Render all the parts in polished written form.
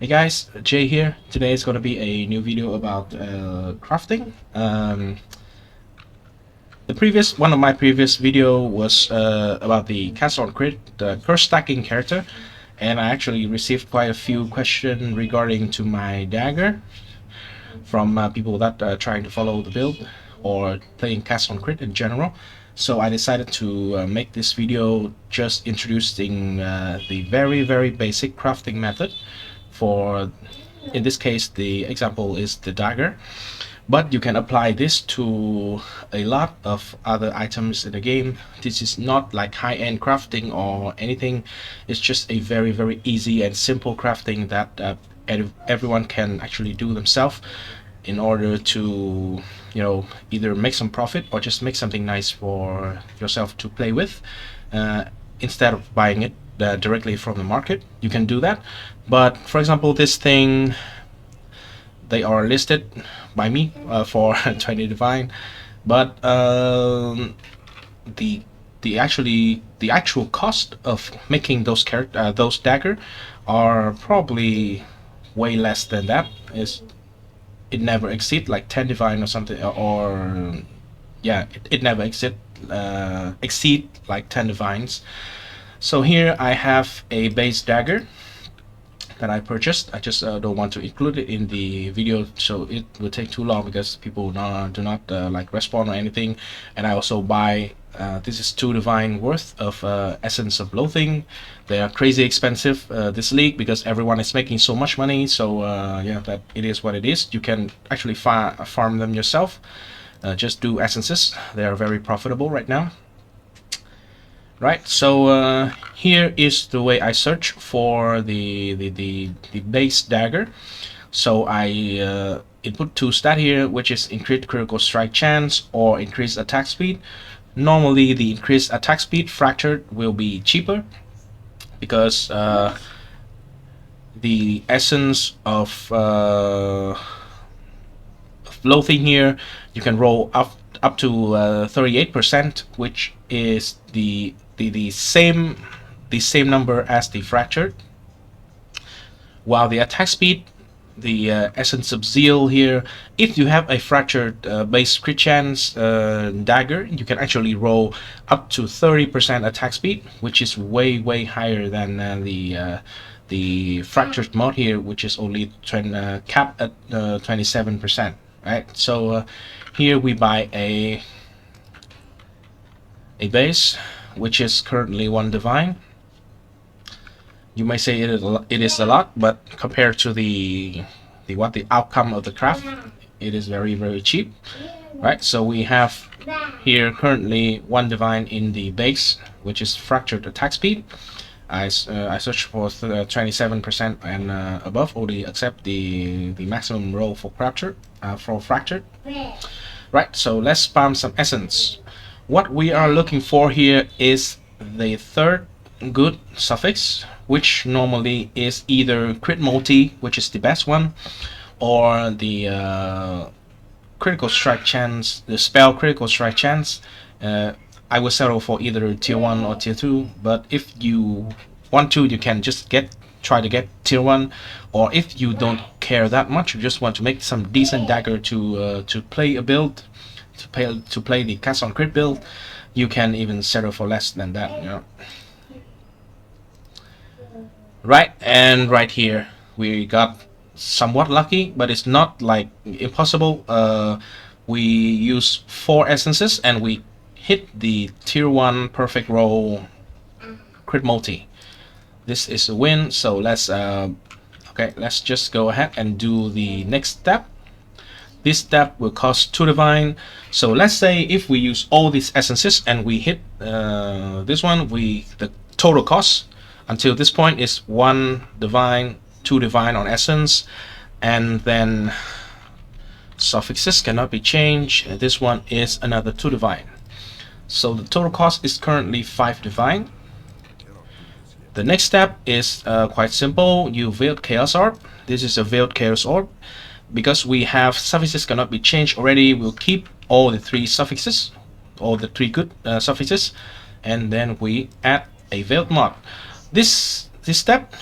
Hey guys, Jay here. Today is going to be a new video about crafting. One of my previous video was about the Castle on Crit, the curse stacking character, and I actually received quite a few questions regarding to my dagger from people that are trying to follow the build or playing Castle on Crit in general. So I decided to make this video just introducing the very basic crafting method for, in this case the example is the dagger, but you can apply this to a lot of other items in the game. This is not like high-end crafting or anything. It's just a very easy and simple crafting that everyone can actually do themselves in order to, either make some profit or just make something nice for yourself to play with, instead of buying it directly from the market. You can do that, but for example, this thing, they are listed by me for 20 divine, but the actual cost of making those dagger are probably way less than that. It never exceed like 10 divine or something, or yeah, it never exceed like 10 divines. So here I have a base dagger that I purchased. I just don't want to include it in the video, so it will take too long because people do not like respawn or anything. And I also buy this is 2 divine worth of essence of loathing. They are crazy expensive this league because everyone is making so much money. So yeah, that it is what it is. You can actually farm them yourself. Just do essences. They are very profitable right now. Right, so here is the way I search for the base dagger. So I input 2 stat here, which is increased critical strike chance or increased attack speed. Normally the increased attack speed fractured will be cheaper because the essence of loathing here, you can roll up to 38%, which is the same number as the fractured. While the attack speed, the essence of zeal here, if you have a fractured base crit chance dagger, you can actually roll up to 30% attack speed, which is way higher than the fractured mod here, which is only capped at 27%. Right, so here we buy a base, which is currently 1 divine. You may say it is a lot, but compared to the outcome of the craft, it is very cheap. Right, so we have here currently 1 divine in the base, which is fractured attack speed. I search for 27% and above, only accept the maximum roll for fractured. Right, so let's spam some essence. What we are looking for here is the 3rd good suffix, which normally is either crit multi, which is the best one, or the critical strike chance, the spell critical strike chance. I will settle for either tier 1 or tier 2, but if you want to, you can just try to get tier 1, or if you don't care that much, you just want to make some decent dagger to play a build, to play the Castle on Crit build, you can even settle for less than that, Right, and right here we got somewhat lucky, but it's not like impossible. We use 4 essences and we hit the tier 1 perfect roll crit multi. This is a win, so let's just go ahead and do the next step. This step will cost 2 divine. So let's say if we use all these essences and we hit this one, the total cost until this point is 1 divine, 2 divine on essence, and then suffixes cannot be changed. And this one is another 2 divine. So the total cost is currently 5 divine. The next step is quite simple. You veiled chaos orb. This is a veiled chaos orb. Because we have suffixes cannot be changed already, we'll keep all the 3 suffixes, all the 3 good suffixes, and then we add a veiled mod. This step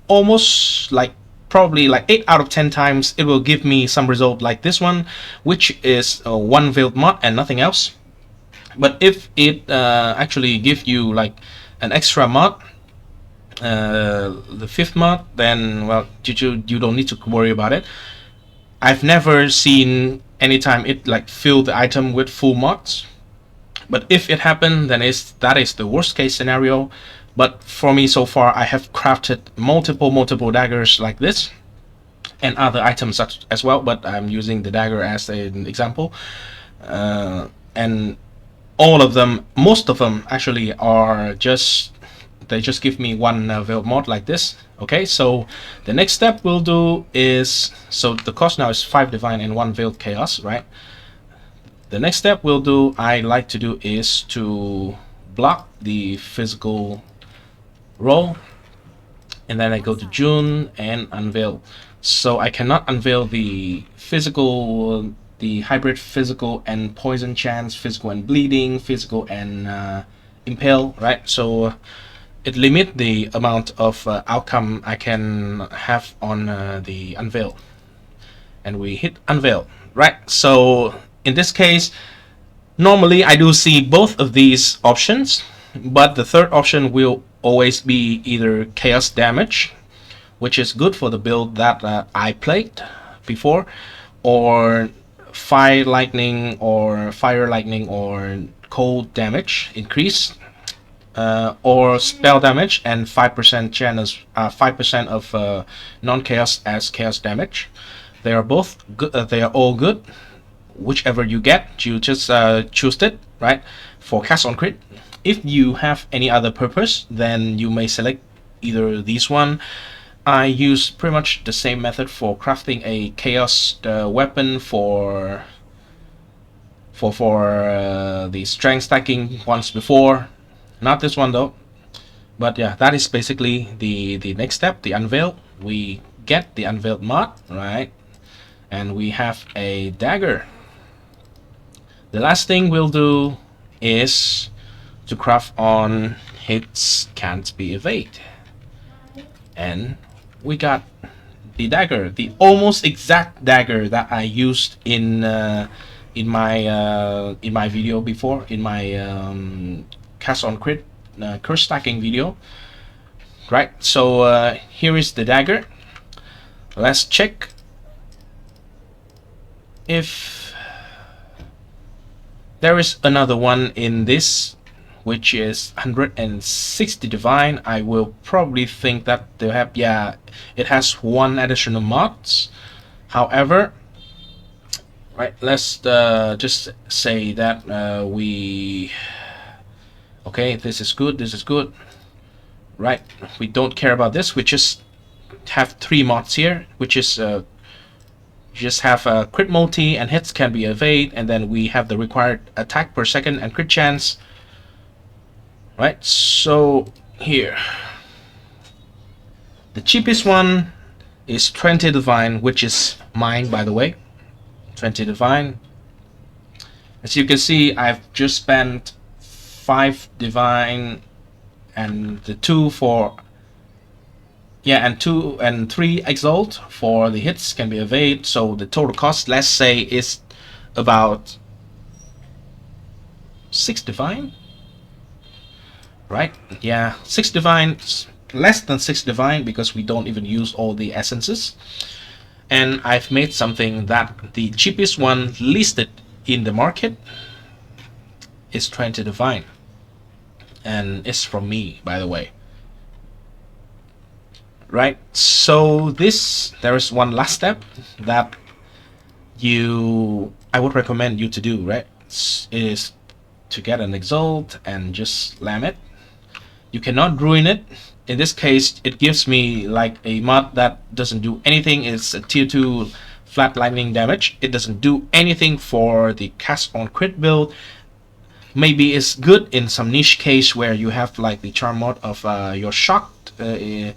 almost like probably like 8 out of 10 times it will give me some result like this one, which is one veiled mod and nothing else. But if it actually give you like an extra mod, the fifth mod, then well, you don't need to worry about it. I've never seen anytime it like fill the item with full mods, but if it happened, then that is the worst case scenario. But for me so far, I have crafted multiple daggers like this and other items as well, but I'm using the dagger as an example, and all of them, most of them actually are just, they just give me one veiled mod like this. Okay, so the next step we'll do is, so the cost now is 5 divine and 1 veiled chaos, right? The next step we'll do, I like to do, is to block the physical roll, and then I go to June and unveil. So I cannot unveil the physical, the hybrid physical and poison chance, physical and bleeding, physical and impale, right? So it limits the amount of outcome I can have on the unveil. And we hit unveil, right? So in this case, normally I do see both of these options, but the third option will always be either chaos damage, which is good for the build that I played before, or fire lightning or cold damage increase, or spell damage and 5% chance, 5% of non-chaos as chaos damage. They are both good. They are all good. Whichever you get, you just choose it, right? For cast on crit. If you have any other purpose, then you may select either these one. I use pretty much the same method for crafting a chaos weapon for the strength stacking once before. Not this one though. But yeah, that is basically the next step, the unveil. We get the unveiled mod, right? And we have a dagger. The last thing we'll do is to craft on hits can't be evaded. And we got the dagger, the almost exact dagger that I used in my video before, in my cast on crit curse stacking video, right? So here is the dagger. Let's check if there is another one in this, which is 160 divine. I will probably think that they have, yeah, it has one additional mods. However, right, let's just say that okay, this is good, right? We don't care about this. We just have 3 mods here, which is just have a crit multi and hits can be evade, and then we have the required attack per second and crit chance, right? So here, the cheapest one is 20 divine, which is mine, by the way. 20 divine. As you can see, I've just spent 5 divine and the 2 for, yeah, and 2 and 3 exalt for the hits can be evade. So the total cost, let's say, is about 6 divine, right? Yeah, 6 divine, less than 6 divine, because we don't even use all the essences. And I've made something that the cheapest one listed in the market is 20 divine, and it's from me, by the way, right? So there is one last step that I would recommend you to do, right? Is to get an exalt and just slam it. You cannot ruin it. In this case, it gives me like a mod that doesn't do anything. It's a tier 2 flat lightning damage. It doesn't do anything for the cast on crit build. Maybe it's good in some niche case where you have like the charm mod of your shock. The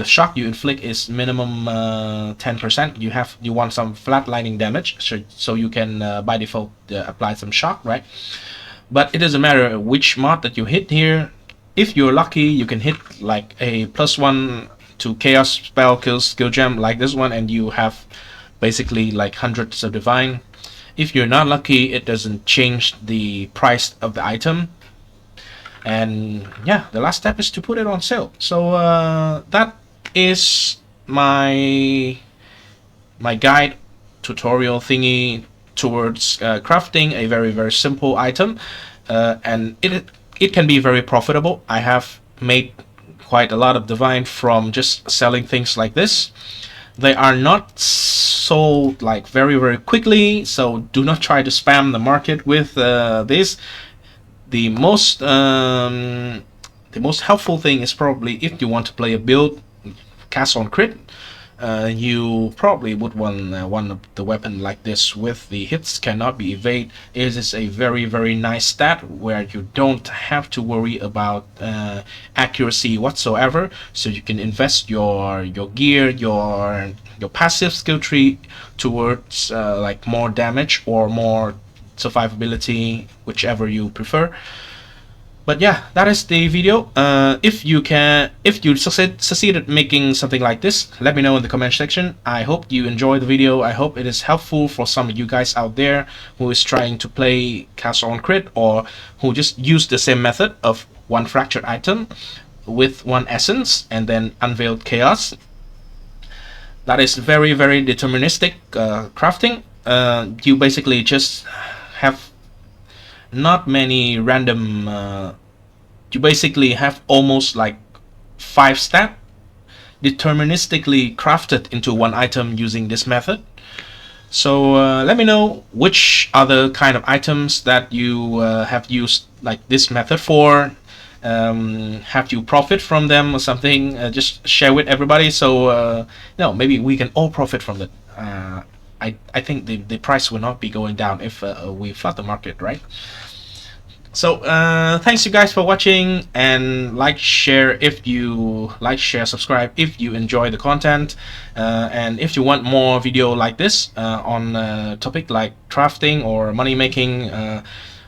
shock you inflict is minimum 10%. You want some flat lightning damage, so you can by default apply some shock, right? But it doesn't matter which mod that you hit here. If you're lucky, you can hit like a +1 to chaos spell kills skill gem like this one, and you have basically like hundreds of divine. If you're not lucky, it doesn't change the price of the item. And yeah, the last step is to put it on sale. So that is my guide tutorial thingy towards crafting a very simple item, and it can be very profitable. I have made quite a lot of divine from just selling things like this. They are not sold like very quickly, so do not try to spam the market with this. The most helpful thing is probably if you want to play a build cast on crit, you probably would want the weapon like this with the hits cannot be evade. It is a very nice stat where you don't have to worry about accuracy whatsoever. So you can invest your gear, your passive skill tree towards like more damage or more survivability, whichever you prefer. But yeah, that is the video. If you succeeded making something like this, let me know in the comment section. I hope you enjoyed the video. I hope it is helpful for some of you guys out there who is trying to play Castle on Crit, or who just use the same method of one fractured item with one essence and then unveiled chaos. That is very deterministic crafting. You basically just have not many random you basically have almost like 5 stat deterministically crafted into one item using this method. So let me know which other kind of items that you have used like this method for. Have you profit from them or something? Just share with everybody, so maybe we can all profit from it. I think the price will not be going down if we flood the market, right? So thanks you guys for watching, and like, share if you like, share, subscribe if you enjoy the content, and if you want more video like this on topic like crafting or money making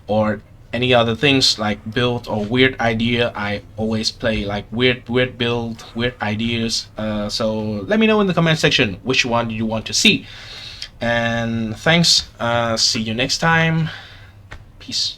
or any other things like build or weird idea. I always play like weird build, weird ideas, so let me know in the comment section which one you want to see. And thanks, see you next time. Peace.